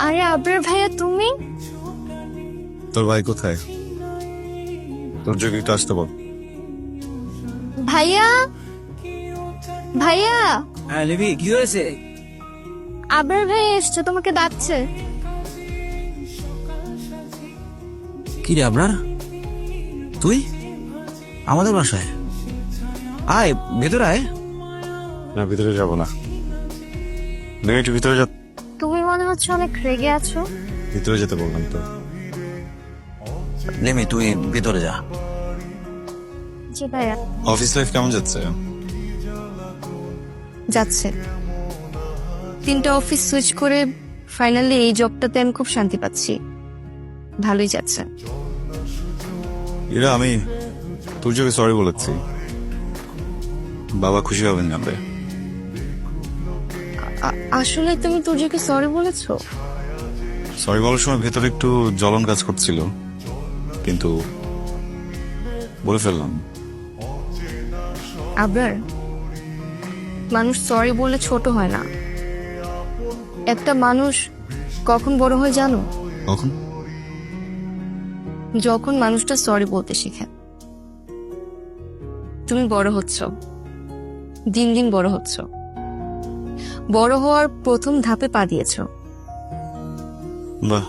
আরে আবরার ভাইয়া তুমি? তোর ভাই কোথায়? তোর যোগ একটু আসতে বল। ভাইয়া ভাইয়া হ্যাঁ লিবি, কি হয়েছে? আবরার ভাইয়া এসছে, তোমাকে ডাকছে। কি রে আপনার? তুই আমাদের বাসায় আয়, ভেতরে আয়। না, ভিতরে যাব না। দেখে একটু ভিতরে যা। তুমি মনে হচ্ছে অনেক রেগে আছো। ভিতরে যেতে বললাম তো। লেমি তুই ভেতরে যা। জি ভাইয়া। অফিস লাইফ কেমন যাচ্ছে? যাচ্ছে। 3টা অফিস সুইচ করে ফাইনালি এই জবটাতে আমি খুব শান্তি পাচ্ছি। ভালোই যাচ্ছে। এরা আমি তোর যোগে সরি বলেছি। বাবা খুশি হবেন জানলে। আসলে তুমি তুর্যকে সরি বলেছো? সরি বলার সময় ভেতরে একটু জ্বলন কাজ করছিল, কিন্তু বলে ফেললাম। আবরার, মানুষ সরি বলে ছোট হয় না। একটা মানুষ কখন বড় হয় জানো? কখন? যখন মানুষটা সরি বলতে শিখে। তুমি বড় হচ্ছ, দিন দিন বড় হচ্ছ। বড় হওয়ার প্রথম ধাপে পা দিয়েছ। বাহ,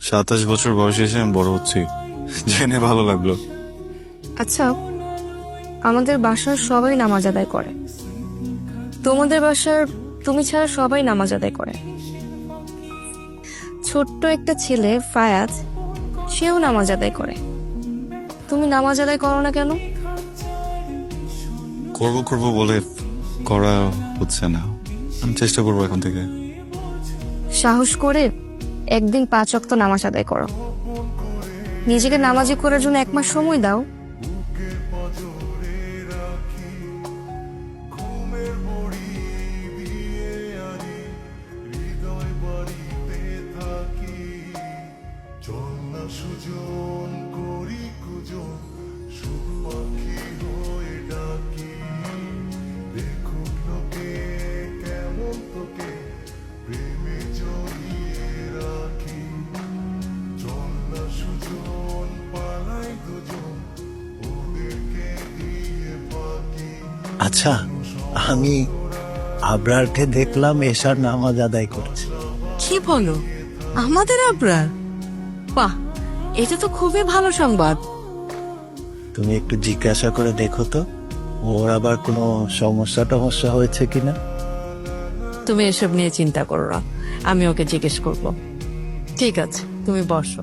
27 বছর বয়সে এসে আমি বড় হচ্ছি, জেনে ভালো লাগলো। আচ্ছা, আমাদের বাসার সবাই নামাজ আদায় করে। তোমাদের বাসার তুমি ছাড়া সবাই নামাজ আদায় করে। ছোট্ট একটা ছেলে ফায়াজ, সেও নামাজ আদায় করে। তুমি নামাজ আদায় করো না কেন? করবো করবো বলে করা হচ্ছে না। আমি চেষ্টা করবো এখন থেকে। সাহস করে একদিন 5 ওয়াক্ত নামাজ আদায় করো। নিজেকে নামাজি করার জন্য 1 মাস সময় দাও। আচ্ছা, আমি আবরারকে দেখলাম এশার নামাজ আদায় করছে। কি বলো, আমাদের আবরার? বাহ, এটা তো খুবই ভালো সংবাদ। তুমি একটু জিজ্ঞাসা করে দেখো তো, ওর আবার কোনো সমস্যা হয়েছে কিনা। তুমি এসব নিয়ে চিন্তা করো না, আমি ওকে জিজ্ঞেস করব। ঠিক আছে, তুমি বসো।